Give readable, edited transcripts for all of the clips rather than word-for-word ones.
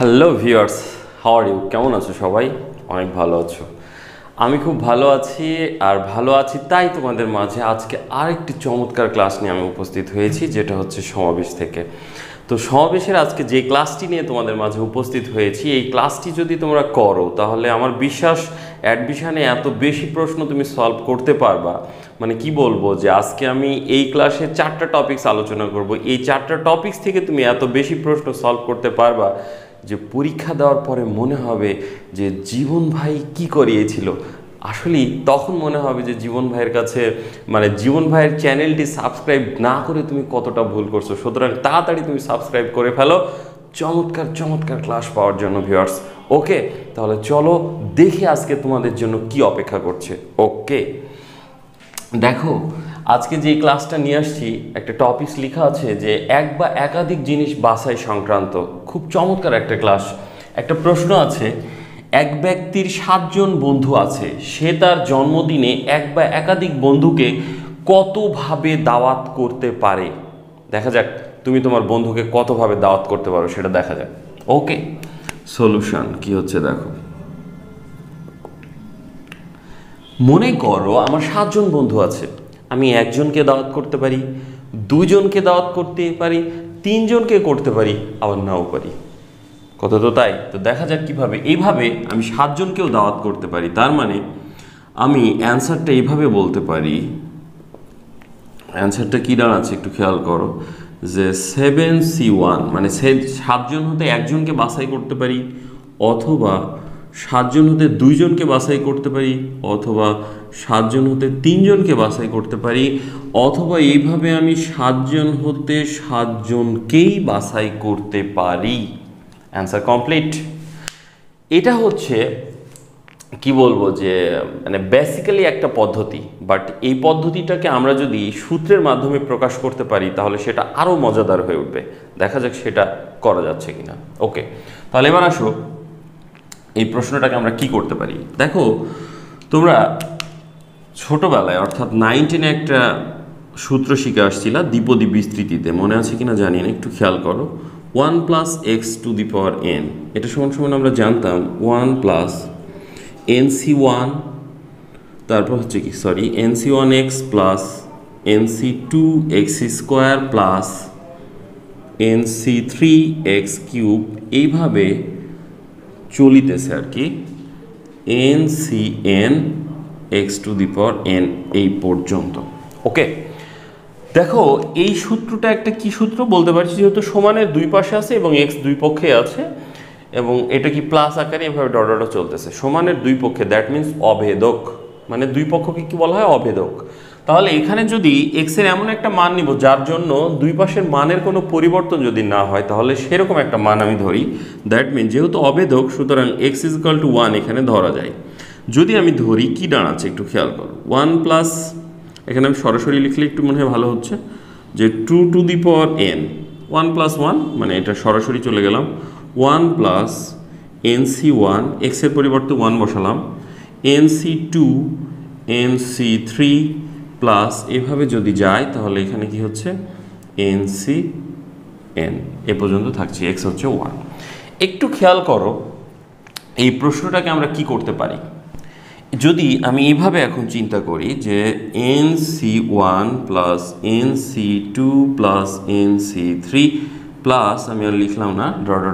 Hello viewers, how are you? কেমন আছো সবাই? অনেক ভালো আছো। আমি খুব ভালো আছি, আর ভালো আছি তাই তোমাদের মাঝে আজকে আরেকটি চমৎকার ক্লাস নিয়ে আমি উপস্থিত হয়েছি, যেটা হচ্ছে সমাবেশ থেকে। তো সমাবেশের আজকে যে ক্লাসটি নিয়ে তোমাদের মাঝে উপস্থিত হয়েছি, এই ক্লাসটি যদি তোমরা করো তাহলে আমার বিশ্বাস অ্যাডমিশনে এত বেশি প্রশ্ন তুমি সলভ করতে পারবা। মানে কি বলবো, যে আজকে আমি এই ক্লাসে 4টা টপিকস আলোচনা করব। এই 4টা টপিকস থেকে তুমি এত বেশি প্রশ্ন সলভ করতে পারবা যে পরীক্ষা দেওয়ার পরে মনে হবে যে জীবন ভাই কি করিয়েছিল। আসলেই তখন মনে হবে যে জীবন ভাইয়ের কাছে, মানে জীবন ভাইয়ের চ্যানেলটি সাবস্ক্রাইব না করে তুমি কতটা ভুল করছো। সুতরাং তাড়াতাড়ি তুমি সাবস্ক্রাইব করে ফেলো চমৎকার চমৎকার ক্লাস পাওয়ার জন্য ভিউয়ার্স। ওকে, তাহলে চলো দেখি আজকে তোমাদের জন্য কি অপেক্ষা করছে। ওকে, দেখো আজকে যে ক্লাসটা নিয়ে আসছি, একটা টপিক লেখা আছে যে এক বা একাধিক জিনিস বাছাই সংক্রান্ত। খুব চমৎকার একটা ক্লাস। একটা প্রশ্ন আছে, এক ব্যক্তির 7 জন বন্ধু আছে, সে তার জন্মদিনে এক বা একাধিক বন্ধুকে কতভাবে দাওয়াত করতে পারে। দেখা যাক তুমি তোমার বন্ধুকে কতভাবে দাওয়াত করতে পারো, সেটা দেখা যাক। ওকে, সলিউশন কি হচ্ছে দেখো। মনে করো আমার 7 জন বন্ধু আছে, আমি একজনকে দাওয়াত করতে পারি, 2 জনকে দাওয়াত করতে পারি, 3 জনকে করতে পারি, আবার নাও পারি। কত তো তাই। তো দেখা যাক কিভাবে। এইভাবে আমি 7 জনকেও দাওয়াত করতে পারি। তার মানে আমি অ্যান্সারটা এইভাবে বলতে পারি। অ্যান্সারটা কী দাঁড়াচ্ছে একটু খেয়াল করো, যে 7C1 মানে 7 জন হতে একজনকে বাছাই করতে পারি, অথবা 7 জন হতে 2 জনকে বাছাই করতে পারি, অথবা 7 জন হতে 3 জনকে বাছাই করতে পারি, অথবা এইভাবে আমি 7 জন হতে 7 জনকেই বাছাই করতে পারি। Answer complete. এটা হচ্ছে কি বলবো, যে মানে বেসিক্যালি একটা পদ্ধতি, বাট এই পদ্ধতিটাকে আমরা যদি সূত্রের মাধ্যমে প্রকাশ করতে পারি তাহলে সেটা আরও মজাদার হয়ে উঠবে। দেখা যাক সেটা করা যাচ্ছে কিনা। ওকে, তাহলে এবার আসো এই প্রশ্নটাকে আমরা কি করতে পারি। দেখো তোমরা ছোটবেলায় অর্থাৎ 9-10 একটা সূত্র শিখে আসছিলা দ্বিপদী বিস্তৃতিতে, মনে আছে কিনা জানি না, একটু খেয়াল করো। 1 + x⁴n, এটা সমান সমান আমরা জানতাম 1 + nc1, তারপর হচ্ছে কি nc1x + nc2x² + nc3x³ এইভাবে চলিতেছে আর কি, ncn x⁴n এই পর্যন্ত। ওকে, দেখো এই সূত্রটা একটা কি সূত্র বলতে পারছি, যেহেতু সমানের দুই পাশে আছে এবং x দুই পক্ষে আছে, এবং এটা কি প্লাস আকারে এভাবে ডট চলতেছে। সমানের দুই পক্ষে, দ্যাট মিন্স অভেদক, মানে দুই পক্ষকে কি বলা হয়, অভেদক। তাহলে এখানে যদি x এর এমন একটা মান নিব যার জন্য দুই পাশের মানের কোনো পরিবর্তন যদি না হয়, তাহলে সেরকম একটা মান আমি ধরি। দ্যাট মিন্স যেহেতু অভেদক, সুতরাং x = 1 এখানে ধরা যায়। যদি আমি ধরি কি দাঁড়াচ্ছে একটু খেয়াল করো, 1 + এখানে আমি সরাসরি লিখলে একটু মনে হয় ভালো হচ্ছে, যে 2n 1 + 1 মানে এটা সরাসরি চলে গেলাম, 1 + nc1, x এর পরিবর্তে 1 বসালাম, nc2 nc3 প্লাস এভাবে যদি যায় তাহলে এখানে কি হচ্ছে ncn এ পর্যন্ত থাকছে, x হচ্ছে 1। একটু খেয়াল করো এই প্রশ্নটাকে আমরা কি করতে পারি। যদি আমি এইভাবে এখন চিন্তা করি যে nc1 + nc2 + nc3 প্লাস আমি আর লিখলাম না ডট,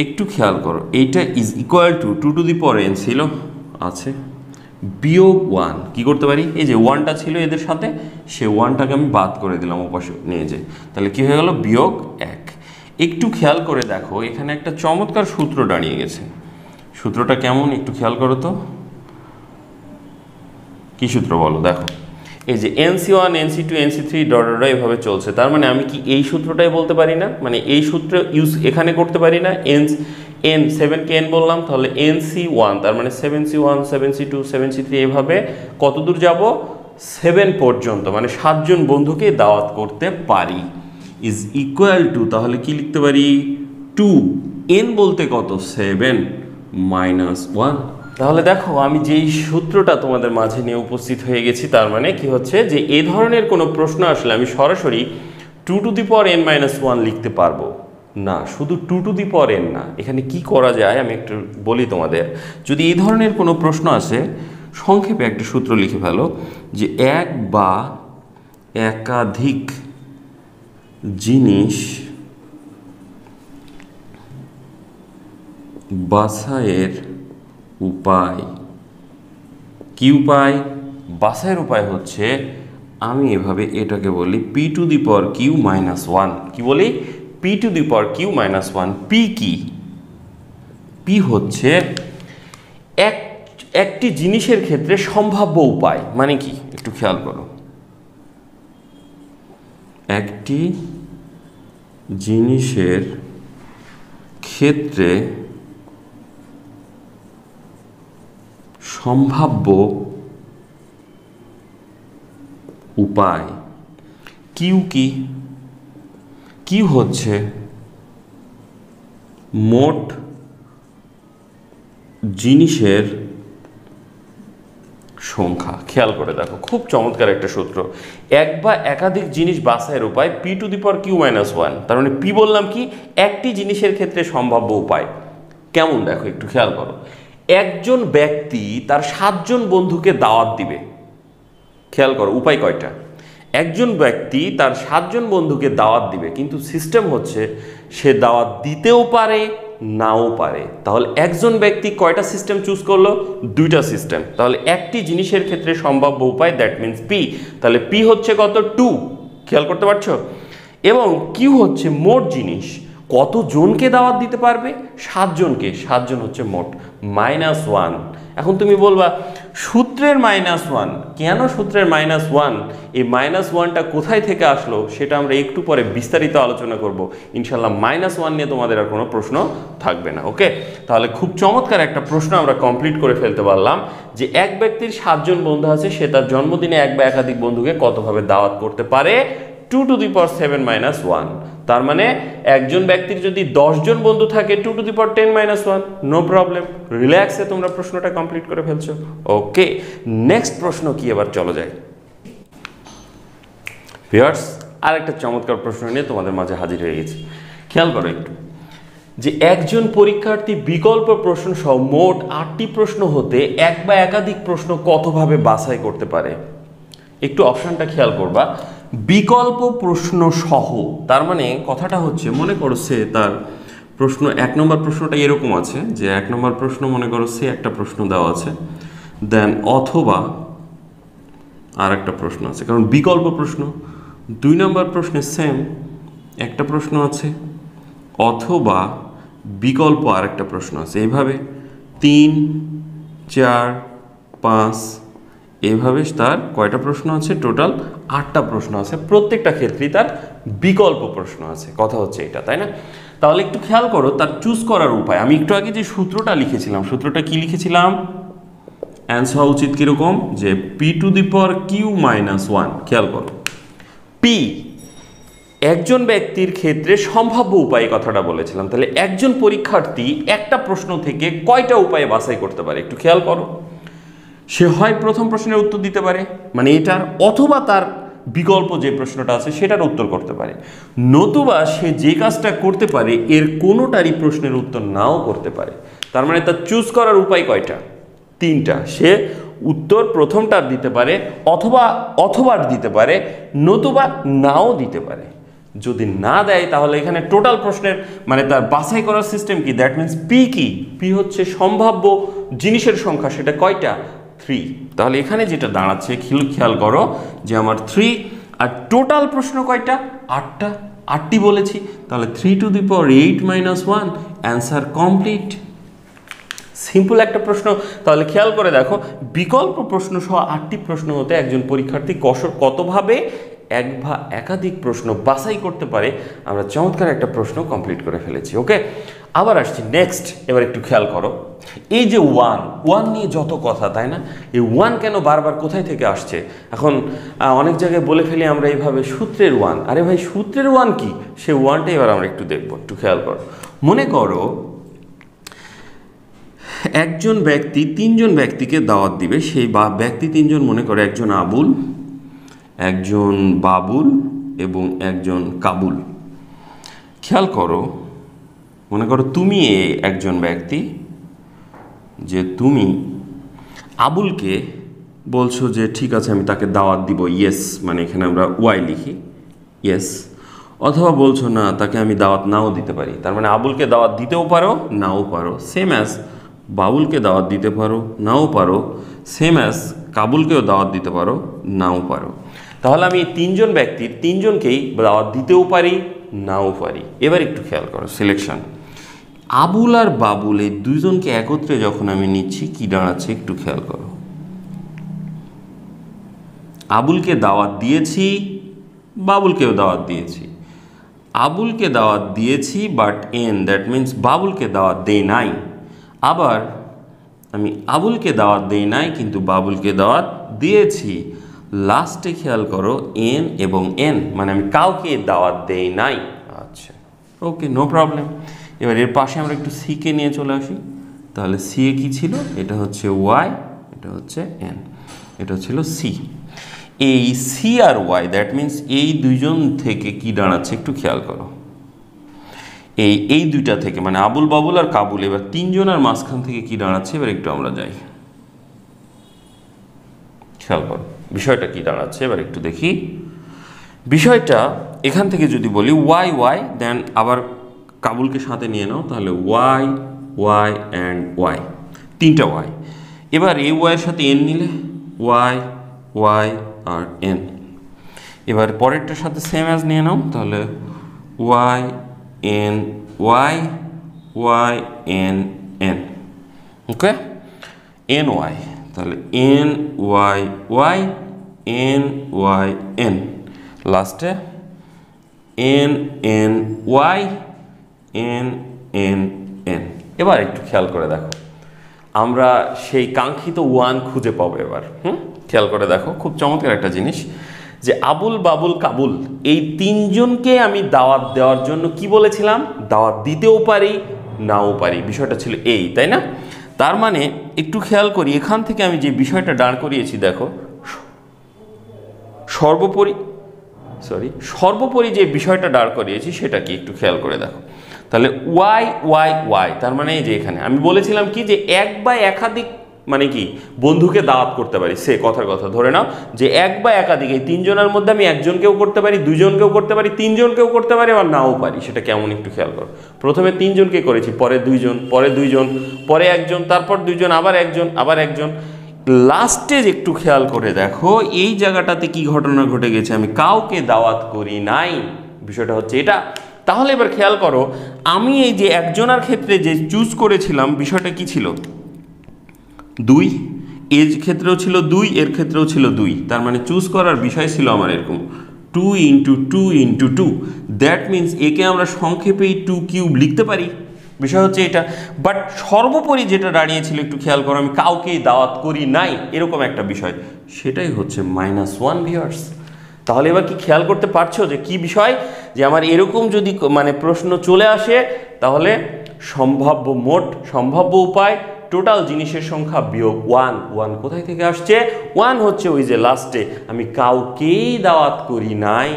একটু খেয়াল করো এইটা = 2n ছিল আছে, বিয়োগ 1 কি করতে পারি, এই যে 1টা ছিল এদের সাথে, সে 1টাকে আমি বাদ করে দিলাম ওপাশে নিয়ে যে, তাহলে কি হয়ে গেল বিয়োগ 1। একটু খেয়াল করে দেখো এখানে একটা চমৎকার সূত্র দাঁড়িয়ে গেছে। সূত্রটা কেমন একটু খেয়াল করো তো, কি সূত্র বলো। দেখো এই যে nc1 nc2 nc3 ডট এভাবে চলছে, তার মানে আমি কি এই সূত্রটাই বলতে পারি না, মানে এই সূত্র ইউজ এখানে করতে পারি না। n 7কে n বললাম, তাহলে nc1 তার মানে 7c1 7c2 7c3 এভাবে কত দূর যাব, 7 পর্যন্ত, মানে 7 জন বন্ধুকে দাওয়াত করতে পারি। = তাহলে কি লিখতে পারি, 2 n বলতে কত 7 - 1। তাহলে দেখো আমি যেই সূত্রটা তোমাদের মাঝে নিয়ে উপস্থিত হয়ে গেছি, তার মানে কি হচ্ছে যে এই ধরনের কোনো প্রশ্ন আসলে আমি সরাসরি 2n - 1 লিখতে পারবো। না, শুধু 2 টু দি পাওয়ার n না। এখানে কি করা যায় আমি একটু বলি তোমাদের। যদি এই ধরনের কোনো প্রশ্ন আসে, সংক্ষেপে একটা সূত্র লিখে ফেলো যে এক বা একাধিক জিনিস বাছাইয়ের উপায়। কি উপায়? বাছাইয়ের উপায় হচ্ছে, আমি এভাবে এটাকে বলি P to the power Q minus one. কি বলি? P to the power Q minus one. P কি? পি হচ্ছে একটি জিনিসের ক্ষেত্রে সম্ভাব্য উপায়। মানে কি একটু খেয়াল করো, একটি জিনিসের ক্ষেত্রে সম্ভাব্য উপায়। কিউ কি? কিউ হচ্ছে মোট জিনিসের সংখ্যা। খেয়াল করে দেখো, খুব চমৎকার একটা সূত্র। এক বা একাধিক জিনিস বাছাইয়ের উপায় P to the power Q minus one. তার মানে পি বললাম কি? একটি জিনিসের ক্ষেত্রে সম্ভাব্য উপায়। কেমন দেখো একটু খেয়াল করো, একজন ব্যক্তি তার 7 জন বন্ধুকে দাওয়াত দিবে। খেয়াল করো উপায় কয়টা? একজন ব্যক্তি তার 7 জন বন্ধুকে দাওয়াত দিবে, কিন্তু সিস্টেম হচ্ছে সে দাওয়াত দিতেও পারে নাও পারে। তাহলে একজন ব্যক্তি কয়টা সিস্টেম চুজ করলো? 2টা সিস্টেম। তাহলে একটি জিনিসের ক্ষেত্রে সম্ভাব্য উপায়, দ্যাট মিনস পি। তাহলে পি হচ্ছে কত? 2। খেয়াল করতে পারছো? এবং কিউ হচ্ছে মোট জিনিস। কত জনকে দাওয়াত দিতে পারবে? 7 জনকে। 7 জন হচ্ছে মোট, মাইনাস ওয়ান। এখন তুমি বলবা সূত্রের মাইনাস ওয়ান কেন? সূত্রের মাইনাস ওয়ান, এই মাইনাস ওয়ানটা কোথায় থেকে আসলো সেটা আমরা একটু পরে বিস্তারিত আলোচনা করব ইনশাল্লাহ। মাইনাস ওয়ান নিয়ে তোমাদের আর কোনো প্রশ্ন থাকবে না। ওকে, তাহলে খুব চমৎকার একটা প্রশ্ন আমরা কমপ্লিট করে ফেলতে পারলাম যে এক ব্যক্তির 7 জন বন্ধু আছে, সে তার জন্মদিনে এক বা একাধিক বন্ধুকে কতভাবে দাওয়াত করতে পারে? 2 to the power 7 minus one. তার মানে একজন ব্যক্তির যদি 10 জন বন্ধু থাকে, 2 to the power 10 minus one. No problem, রিল্যাক্সে তোমরা প্রশ্নটা কমপ্লিট করে ফেলছো। ওকে, নেক্সট প্রশ্ন কি? এবার চলো যাই ভিউয়ার্স, আর একটা চমৎকার প্রশ্ন নিয়ে তোমাদের মাঝে হাজির হয়ে গেছি। খেয়াল করো একটু যে একজন পরীক্ষার্থী বিকল্প প্রশ্ন সহ মোট 8টি প্রশ্ন হতে এক বা একাধিক প্রশ্ন কতভাবে বাছাই করতে পারে? একটু অপশনটা খেয়াল করবা, বিকল্প প্রশ্ন সহ। তার মানে কথাটা হচ্ছে, মনে করো সে তার প্রশ্ন 1 নম্বর প্রশ্নটা এরকম আছে যে 1 নম্বর প্রশ্ন মনে করো সে একটা প্রশ্ন দেওয়া আছে, দেন অথবা আর একটা প্রশ্ন আছে, কারণ বিকল্প প্রশ্ন। 2 নম্বর প্রশ্নে সেম একটা প্রশ্ন আছে, অথবা বিকল্প আর একটা প্রশ্ন আছে। এইভাবে 3, 4, 5 এইভাবে তার কয়টা প্রশ্ন আছে? টোটাল 8টা প্রশ্ন আছে। প্রত্যেকটা ক্ষেত্রেই তার বিকল্প প্রশ্ন আছে। কথা হচ্ছে এটা, তাই না? তাহলে একটু খেয়াল করো তার চুজ করার উপায়। আমি একটু আগে যে সূত্রটা লিখেছিলাম, সূত্রটা কি লিখেছিলাম? অ্যান্সার হওয়া উচিত কিরকম? যে P to the power Q minus one. খেয়াল করো, পি একজন ব্যক্তির ক্ষেত্রে সম্ভাব্য উপায় কথাটা বলেছিলাম। তাহলে একজন পরীক্ষার্থী একটা প্রশ্ন থেকে কয়টা উপায়ে বাছাই করতে পারে? একটু খেয়াল করো, সে হয় প্রথম প্রশ্নের উত্তর দিতে পারে মানে এটার, অথবা তার বিকল্প যে প্রশ্নটা আছে সেটার উত্তর করতে পারে, নতুবা সে যে কাজটা করতে পারে এর কোনোটারই প্রশ্নের উত্তর নাও করতে পারে। তার মানে তার চুজ করার উপায় কয়টা? 3টা। সে উত্তর প্রথমটার দিতে পারে, অথবা দিতে পারে, নতুবা নাও দিতে পারে। যদি না দেয় তাহলে এখানে টোটাল প্রশ্নের মানে তার বাছাই করার সিস্টেম কি? দ্যাট মিনস পি কি? পি হচ্ছে সম্ভাব্য জিনিসের সংখ্যা। সেটা কয়টা? 3। তাহলে এখানে যেটা দাঁড়াচ্ছে খেয়াল করো যে আমার 3, আর টোটাল প্রশ্ন কয়টা? 8টা। 8টি বলেছি, তাহলে 3 two the power 8 minus 1। Answer complete. Simple একটা প্রশ্ন। তাহলে খেয়াল করে দেখো, বিকল্প প্রশ্ন সহ 8টি প্রশ্ন হতে একজন পরীক্ষার্থী কতভাবে এক বা একাধিক প্রশ্ন বাছাই করতে পারে, আমরা চমৎকার একটা প্রশ্ন কমপ্লিট করে ফেলেছি। ওকে, আবার আসছি নেক্সট। এবার একটু খেয়াল করো, এই যে ওয়ান নিয়ে যত কথা, তাই না? এই ওয়ান কেন বারবার কোথায় থেকে আসছে? এখন অনেক জায়গায় বলে ফেলি আমরা এইভাবে সূত্রের ওয়ান। আরে ভাই, সূত্রের ওয়ান কি? সে ওয়ানটা এবার আমরা একটু দেখবো। একটু খেয়াল করো, মনে করো একজন ব্যক্তি 3 জন ব্যক্তিকে দাওয়াত দিবে। সেই ব্যক্তি 3 জন, মনে করো একজন আবুল, একজন বাবুল এবং একজন কাবুল। খেয়াল করো মনে করো তুমি একজন ব্যক্তি, যে তুমি আবুলকে বলছো যে ঠিক আছে আমি তাকে দাওয়াত দিব, ইয়েস, মানে এখানে আমরা ওয়াই লিখি, ইয়েস, অথবা বলছো না তাকে আমি দাওয়াত নাও দিতে পারি, তার মানে আবুলকে দাওয়াত দিতেও পারো নাও পারো, সেম অ্যাজ বাবুলকে দাওয়াত দিতে পারো নাও পারো, সেম অ্যাজ কাবুলকেও দাওয়াত দিতে পারো নাও পারো। তাহলে আমি তিনজন ব্যক্তির তিনজনকেই দাওয়াত দিতেও পারি নাও পারি। এবার একটু খেয়াল করো সিলেকশন, আবুল আর বাবুল এই দুইজনকে একত্রে যখন আমি নিচ্ছি কি দাঁড়াচ্ছে একটু খেয়াল করো। আবুলকে দাওয়াত দিয়েছি, বাবুলকেও দাওয়াত দিয়েছি। আবুলকে দাওয়াত দিয়েছি বাট দ্যাট মিন্স বাবুলকে দাওয়াত দেই নাই। আবার আমি আবুলকে দাওয়াত দেই নাই কিন্তু বাবুলকে দাওয়াত দিয়েছি। লাস্টে খেয়াল করো এবং মানে আমি কাউকে দাওয়াত দেই নাই। আচ্ছা, ওকে, নো প্রবলেম। এবার এর পাশে আমরা একটু সিকে নিয়ে চলে আসি। তাহলে সি এ কী ছিল? এটা হচ্ছে ওয়াই, এটা হচ্ছে এটা ছিল সি। এই সি আর ওয়াই দ্যাট মিন্স এই দুইজন থেকে কি দাঁড়াচ্ছে একটু খেয়াল করো। এই দুইটা থেকে মানে আবুল বাবুল আর কাবুল, এবার তিনজনের মাঝখান থেকে কি দাঁড়াচ্ছে এবার একটু আমরা যাই, খেয়াল করো বিষয়টা কি দাঁড়াচ্ছে এবার একটু দেখি। বিষয়টা এখান থেকে যদি বলি ওয়াই দেন আবার কাবুলকে সাথে নিয়ে নাও, তাহলে ওয়াই অ্যান্ড তিনটা ওয়াই। এবার এই ওয়াইয়ের সাথে নিলে ওয়াই আর এবার পরেরটার সাথে সেম অ্যাজ নিয়ে নাও, তাহলে ওয়াই ওকে, ওয়াই, তাহলে ওয়াই লাস্টে ওয়াই এবার একটু খেয়াল করে দেখো, আমরা সেই কাঙ্ক্ষিত ওয়ান খুঁজে পাবো এবার। খেয়াল করে দেখো, খুব চমৎকার একটা জিনিস যে আবুল বাবুল কাবুল এই তিনজনকে আমি দাওয়াত দেওয়ার জন্য কি বলেছিলাম, দাওয়াত দিতেও পারি নাও পারি। বিষয়টা ছিল তাই না? তার মানে একটু খেয়াল করি, এখান থেকে আমি যে বিষয়টা দাঁড় করিয়েছি দেখো, সর্বোপরি যে বিষয়টা দাঁড় করিয়েছি সেটা কি একটু খেয়াল করে দেখো। তাহলে ওয়াই তার মানে এই যে এখানে আমি বলেছিলাম কি যে এক বা একাধিক মানে কি বন্ধুকে দাওয়াত করতে পারি, সে কথার কথা ধরে নাও যে এক বা একাধিক এই তিনজনের মধ্যে আমি একজনকেও করতে পারি, দুজনকেও করতে পারি, তিনজনকেও করতে পারি, আবার নাও পারি। সেটা কেমন একটু খেয়াল করো। প্রথমে তিনজনকে করেছি, পরে দুইজন, পরে একজন, তারপর দুইজন, আবার একজন, লাস্টে একটু খেয়াল করে দেখো এই জায়গাটাতে কি ঘটনা ঘটে গেছে, আমি কাউকে দাওয়াত করি নাই। বিষয়টা হচ্ছে এটা। তাহলে এবার খেয়াল করো, আমি এই যে একজনের ক্ষেত্রে যে চুজ করেছিলাম বিষয়টা কি ছিল, 2, এর ক্ষেত্রেও ছিল 2, এর ক্ষেত্রেও ছিল 2। তার মানে চুজ করার বিষয় ছিল আমার এরকম 2 × 2 দ্যাট মিন্স একে আমরা সংক্ষেপে 2 কিউব লিখতে পারি। বিষয় হচ্ছে এটা। বাট সর্বোপরি যেটা দাঁড়িয়েছিল একটু খেয়াল করো, আমি কাউকেই দাওয়াত করি নাই, এরকম একটা বিষয়, সেটাই হচ্ছে -1 ভিউয়ার্স। তাহলে এবার কি খেয়াল করতে পারছো যে কি বিষয়, যে আমার এরকম যদি মানে প্রশ্ন চলে আসে তাহলে সম্ভাব্য উপায় টোটাল জিনিসের সংখ্যা বিয়োগ 1 কোথায় থেকে আসছে? 1 হচ্ছে ওই যে লাস্টে আমি কাউকেই দাওয়াত করি নাই।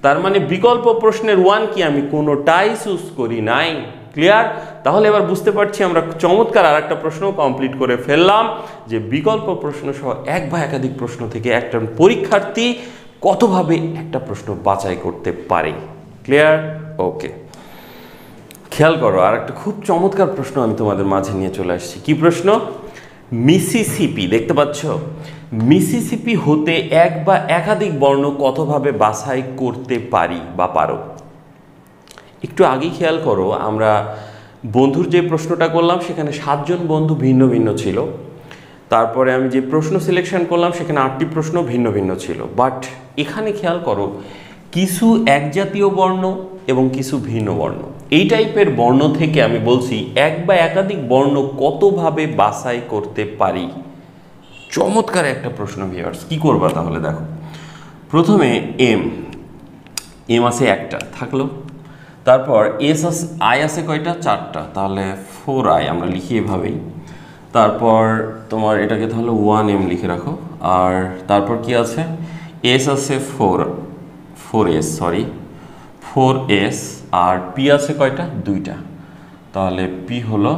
তার মানে বিকল্প প্রশ্নের 1 কি আমি কোনোটাই চুজ করি নাই। ক্লিয়ার? তাহলে এবার বুঝতে পারছি আমরা চমৎকার আর একটা প্রশ্ন কমপ্লিট করে ফেললাম, যে বিকল্প প্রশ্ন সহ এক বা একাধিক প্রশ্ন থেকে একটা পরীক্ষার্থী কতভাবে একটা প্রশ্ন বাছাই করতে পারে। ক্লিয়ার? ওকে, খেয়াল করো আর একটা খুব চমৎকার প্রশ্ন আমি তোমাদের মাঝে নিয়ে চলে আসছি। কি প্রশ্ন? মিসিসিপি, দেখতে পাচ্ছ, মিসিসিপি হতে এক বা একাধিক বর্ণ কতভাবে বাছাই করতে পারি বা পারো। একটু আগেই খেয়াল করো, আমরা বন্ধুর যে প্রশ্নটা করলাম সেখানে 7 জন বন্ধু ভিন্ন ভিন্ন ছিল। তারপরে আমি যে প্রশ্ন সিলেকশন করলাম সেখানে 8টি প্রশ্ন ভিন্ন ভিন্ন ছিল। বাট এখানে খেয়াল করো, কিছু একজাতীয় বর্ণ এবং কিছু ভিন্ন বর্ণ, এই টাইপের বর্ণ থেকে আমি বলছি এক বা একাধিক বর্ণ কতভাবে বাছাই করতে পারি। চমৎকার একটা প্রশ্ন ভিউয়ার্স। কি করবা তাহলে দেখো, প্রথমে এম আছে একটা থাকলো, তারপর আই আছে কয়টা? 4টা, তাহলে 4i আমরা লিখি এভাবেই। তারপর তোমার এটাকে তাহলে 1m লিখে রাখো। আর তারপর কি আছে? এস আছে 4s আর পি আছে কয়টা? 2টা। তাহলে পি হলো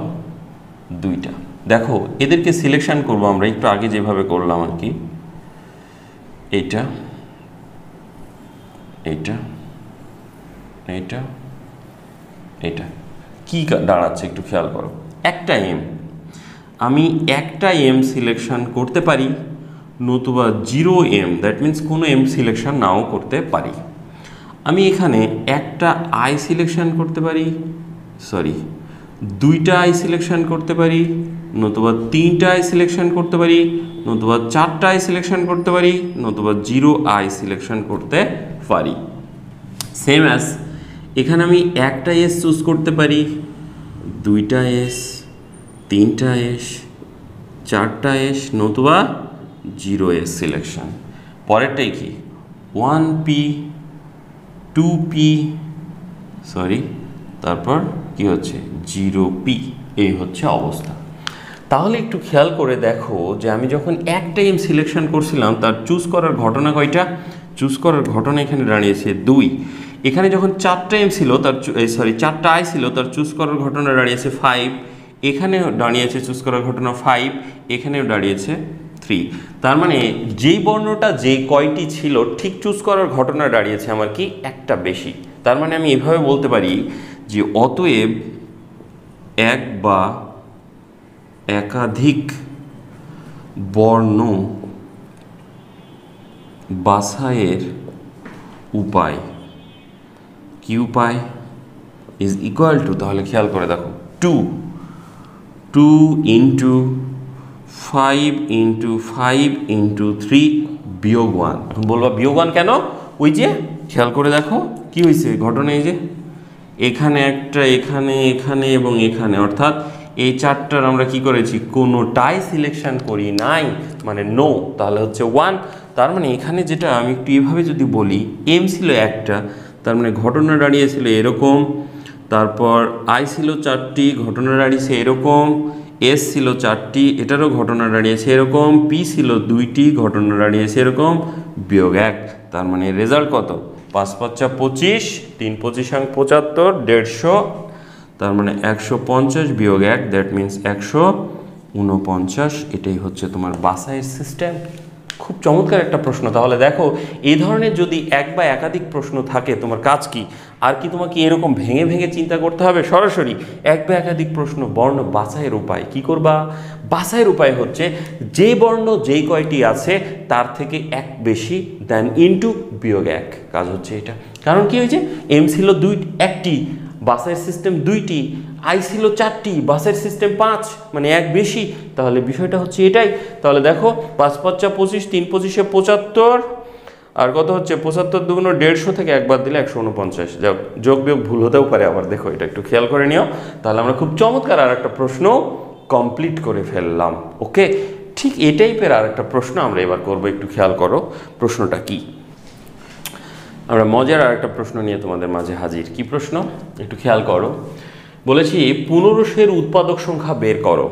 2টা। দেখো এদেরকে সিলেকশন করব আমরা একটু আগে যেভাবে করলাম আর কি, এইটা এইটা এইটা এইটা কি দাঁড়াচ্ছে একটু খেয়াল করো। একটা এম, আমি একটা এম সিলেকশন করতে পারি, নতুবা 0 এম, দ্যাট মিন্স কোনো এম সিলেকশন নাও করতে পারি। আমি এখানে একটা আই সিলেকশন করতে পারি, সরি 2টা আই সিলেকশন করতে পারি, নতুবা 3টা আই সিলেকশন করতে পারি, নতুবা 4টা আই সিলেকশন করতে পারি, নতুবা 0 আই সিলেকশন করতে পারি। সেম অ্যাজ এখানে আমি একটা এস চুজ করতে পারি, 2টা এস, 3টা এস, 4টা এস, নতুবা 0 এস সিলেকশন। পরেরটাই কি 1p 2p, সরি তারপর কি হচ্ছে 0p, এই হচ্ছে অবস্থা। তাহলে একটু খেয়াল করে দেখো যে আমি যখন একটা এম সিলেকশন করছিলাম তার চুজ করার ঘটনা কয়টা, চুজ করার ঘটনা এখানে দাঁড়িয়েছে 2। এখানে যখন 4টা এম ছিল তার সরি 4টা আই ছিল তার চুজ করার ঘটনা দাঁড়িয়েছে 5, এখানেও দাঁড়িয়েছে চুজ করার ঘটনা 5, এখানেও দাঁড়িয়েছে 3। তার মানে যেই বর্ণটা যে কয়টি ছিল ঠিক চুজ করার ঘটনা দাঁড়িয়েছে আমার কি একটা বেশি। তার মানে আমি এভাবে বলতে পারি যে অতএব এক বা একাধিক বর্ণ বাছাইয়ের উপায়, কি উপায়, ইজ ইকুয়াল টু, তাহলে খেয়াল করে দেখো 2 ইন্টু 5 ইন্টু 5 ইন্টু 3 বিয়োগ 1। এখন বলবা বিয়োগ 1 কেন, ওই যে খেয়াল করে দেখো কি হয়েছে ঘটনা, এই যে এখানে একটা, এখানে, এখানে এবং এখানে, অর্থাৎ এই 4টার আমরা কি করেছি কোনোটাই সিলেকশন করি নাই, মানে নো, তাহলে হচ্ছে 1। তার মানে এখানে যেটা আমি একটু এভাবে যদি বলি, এম ছিল একটা, তার মানে ঘটনা দাঁড়িয়েছিল এরকম, তারপর আই ছিল 4টি, ঘটনা দাঁড়িয়েছে এরকম, এস ছিল 4টি, এটারও ঘটনা দাঁড়িয়েছে এরকম, পি ছিল 2টি, ঘটনা দাঁড়িয়েছে এরকম, বিয়োগ 1। তার মানে রেজাল্ট কত, 5 × 5 = 25, 3 × 25 = 75, 150, তার মানে 150 বিয়োগ 1, দ্যাট মিন্স 149। এটাই হচ্ছে তোমার বাছাইয়ের সিস্টেম। খুব চমৎকার একটা প্রশ্ন। তাহলে দেখো এই ধরনের যদি এক বা একাধিক প্রশ্ন থাকে তোমার কাজ কি, আর কি তোমাকে এরকম ভেঙে ভেঙে চিন্তা করতে হবে, সরাসরি এক বা একাধিক প্রশ্ন বর্ণ বাছাইয়ের উপায় কি করবা, বাছাইয়ের উপায় হচ্ছে যে বর্ণ যেই কয়টি আছে তার থেকে এক বেশি দেন ইনটু বিয়োগ 1, কাজ হচ্ছে এটা। কারণ কি হয়েছে, এম ছিল 1টি, বাসের সিস্টেম 2টি, আই ছিল 4টি, বাসের সিস্টেম 5, মানে এক বেশি, তাহলে বিষয়টা হচ্ছে এটাই। তাহলে দেখো 5 × 5 = 25, 3 × 25 = 75, আর কত হচ্ছে 75 × 2 = 150, থেকে একবার দিলে 149। যাক, যোগ বিয়োগ ভুল হতেও পারে, আবার দেখো এটা একটু খেয়াল করে নিও। তাহলে আমরা খুব চমৎকার আর একটা প্রশ্ন কমপ্লিট করে ফেললাম। ওকে, ঠিক এই টাইপের আর একটা প্রশ্ন আমরা এবার করবো, একটু খেয়াল করো প্রশ্নটা কি। আমরা মজার আর একটা প্রশ্ন নিয়ে তোমাদের মাঝে হাজির। কি প্রশ্ন একটু খেয়াল করো, বলেছি 1500 উৎপাদক সংখ্যা বের করো।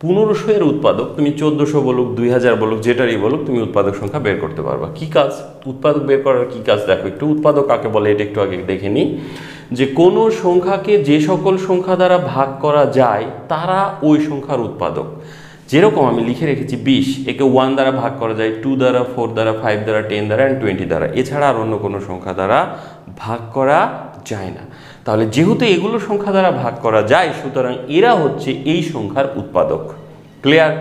1500 উৎপাদক, তুমি 1400 বলুক, 2000 বলুক, যেটারই বলুক, তুমি উৎপাদক সংখ্যা বের করতে পারবা। কি কাজ, উৎপাদক বের করার কি কাজ, দেখো একটু উৎপাদক কাকে বলে এটা একটু আগে দেখে নিই। যে কোনো সংখ্যাকে যে সকল সংখ্যা দ্বারা ভাগ করা যায় তারা ওই সংখ্যার উৎপাদক। যেরকম আমি লিখে রেখেছি 20, একে 1 দ্বারা ভাগ করা যায়, 2 দ্বারা, 4 দ্বারা, 5 দ্বারা, 10 দ্বারা অ্যান্ড 20 দ্বারা, এছাড়া আর অন্য কোনো সংখ্যা দ্বারা ভাগ করা যায় না। তাহলে যেহেতু এগুলো সংখ্যা দ্বারা ভাগ করা যায়, সুতরাং এরা হচ্ছে এই সংখ্যার উৎপাদক। ক্লিয়ার?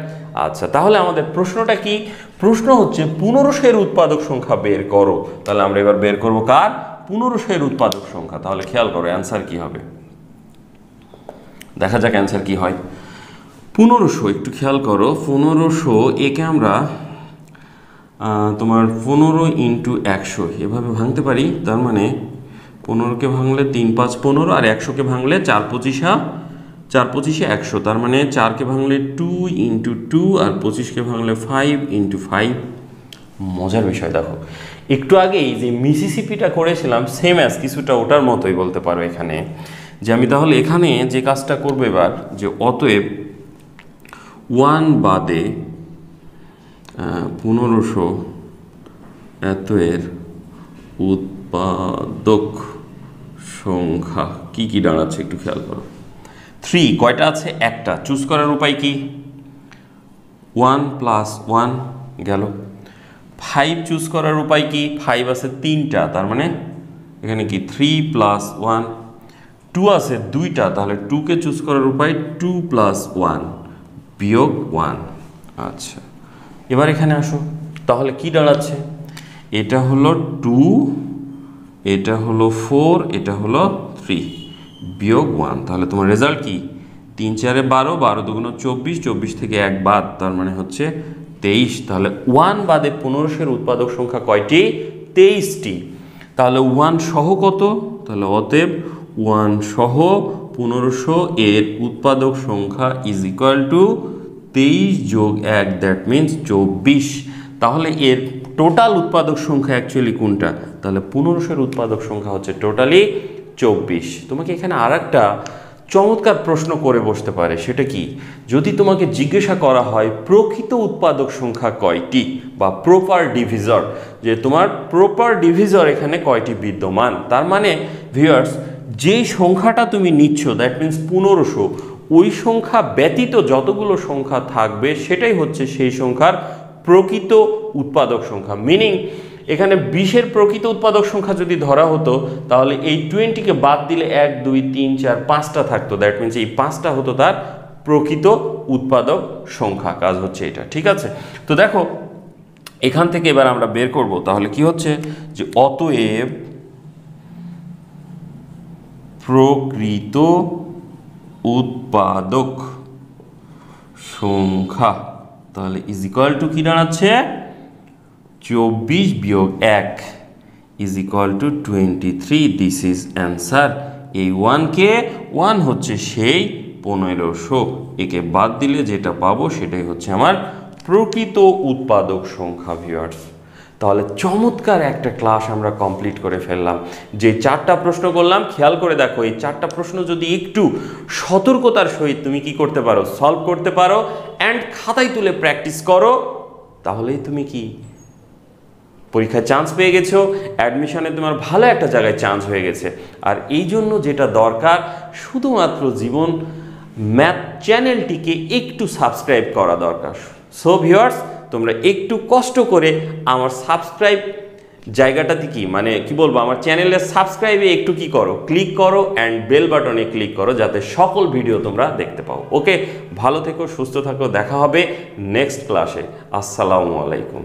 আচ্ছা, তাহলে আমাদের প্রশ্নটা কি, প্রশ্ন হচ্ছে 1500 উৎপাদক সংখ্যা বের করো। তাহলে আমরা এবার বের করবো কার, 1500 উৎপাদক সংখ্যা। তাহলে খেয়াল করো অ্যান্সার কি হবে, দেখা যাক অ্যান্সার কি হয়। 1500 একটু খেয়াল করো, 1500 একে আমরা তোমার 15 × 100 এভাবে ভাঙতে পারি। তার মানে 15কে ভাঙলে 3 × 5 = 15, আর 100কে ভাঙলে 4 × 25 = 100। তার মানে 4কে ভাঙলে 2 × 2, আর 25কে ভাঙলে 5 × 5। মজার বিষয় দেখো, একটু আগেই যে মিসিসিপিটা করেছিলাম সেম অ্যাজ কিছুটা ওটার মতোই বলতে পারো এখানে। যে আমি তাহলে এখানে যে কাজটা করবো এবার, যে অতএব 1 বাদে 1500 এত এর উৎপাদক সংখ্যা কি কি দাঁড়াচ্ছে একটু খেয়াল করো। 3 কয়টা আছে একটা, চুজ করার উপায় কি 1 প্লাস 1 গেল। 5 চুজ করার উপায় কি 5 আছে 3টা, তার মানে এখানে কি 3 প্লাস 1। 2 আছে 2টা, তাহলে 2কে চুজ করার উপায় 2 প্লাস 1 বিয়োগ 1। আচ্ছা, এবার এখানে আসো, তাহলে কি দাঁড়াচ্ছে, এটা হলো 2, এটা হলো 4, এটা হলো 3 বিয়োগ 1, তাহলে তোমার রেজাল্ট কি 3 4 12, 12 দুগুণ 24, 24 থেকে 1 বাদ, তার মানে হচ্ছে 23। তাহলে 1 বাদে 1500 উৎপাদক সংখ্যা কয়টি 23টি। তাহলে 1 সহ কত, তাহলে অতএব 1 সহ 1500 এর উৎপাদক সংখ্যা ইজ ইকুয়াল টু 23 যোগ 1, দ্যাট মিনস 24। তাহলে এর টোটাল উৎপাদক সংখ্যা অ্যাকচুয়ালি কোনটা, তাহলে 1500 এর উৎপাদক সংখ্যা হচ্ছে টোটালি 24। তোমাকে এখানে আর একটা চমৎকার প্রশ্ন করে বসতে পারে, সেটা কি, যদি তোমাকে জিজ্ঞাসা করা হয় প্রকৃত উৎপাদক সংখ্যা কয়টি বা প্রপার ডিভিজর, যে তোমার প্রপার ডিভিজর এখানে কয়টি বিদ্যমান, তার মানে ভিউয়ার্স যেই সংখ্যাটা তুমি নিচ্ছ দ্যাট মিনস 1500, ওই সংখ্যা ব্যতীত যতগুলো সংখ্যা থাকবে সেটাই হচ্ছে সেই সংখ্যার প্রকৃত উৎপাদক সংখ্যা। মিনিং এখানে 20-এর প্রকৃত উৎপাদক সংখ্যা যদি ধরা হতো তাহলে এই 20কে বাদ দিলে 1 2 3 4 5টা থাকতো, দ্যাট মিনস এই 5টা হতো তার প্রকৃত উৎপাদক সংখ্যা। কাজ হচ্ছে এটা, ঠিক আছে। তো দেখো এখান থেকে এবার আমরা বের করব, তাহলে কি হচ্ছে যে অতএব প্রকৃত উৎপাদক সংখ্যা, তাহলে ইজ ইকুয়াল টু কি দাঁড়াচ্ছে 24 বিয়োগ 1 is equal to 23। This is answer. এই 1কে 1 হচ্ছে সেই 1500, একে বাদ দিলে যেটা পাবো সেটাই হচ্ছে আমার প্রকৃত উৎপাদক সংখ্যা। ভিউয়ার্স তাহলে চমৎকার একটা ক্লাস আমরা কমপ্লিট করে ফেললাম। যে 4টা প্রশ্ন করলাম খেয়াল করে দেখো, এই 4টা প্রশ্ন যদি একটু সতর্কতার সহিত তুমি কি করতে পারো, সলভ করতে পারো অ্যান্ড খাতায় তুলে প্র্যাকটিস করো, তাহলেই তুমি কি পরীক্ষায় চান্স পেয়ে গেছো, অ্যাডমিশনে তোমার ভালো একটা জায়গায় চান্স হয়ে গেছে। আর এই জন্য যেটা দরকার শুধুমাত্র জীবন ম্যাথ চ্যানেলটিকে একটু সাবস্ক্রাইব করা দরকার। সো ভিউয়ার্স তোমরা একটু কষ্ট করে আমার সাবস্ক্রাইব জায়গাটাতে কি মানে কি বলবো, আমার চ্যানেলের সাবস্ক্রাইবে একটু কি করো, ক্লিক করো অ্যান্ড বেল বাটনে ক্লিক করো যাতে সকল ভিডিও তোমরা দেখতে পাও। ওকে, ভালো থেকো, সুস্থ থাকো, দেখা হবে নেক্সট ক্লাসে। আসসালামু আলাইকুম।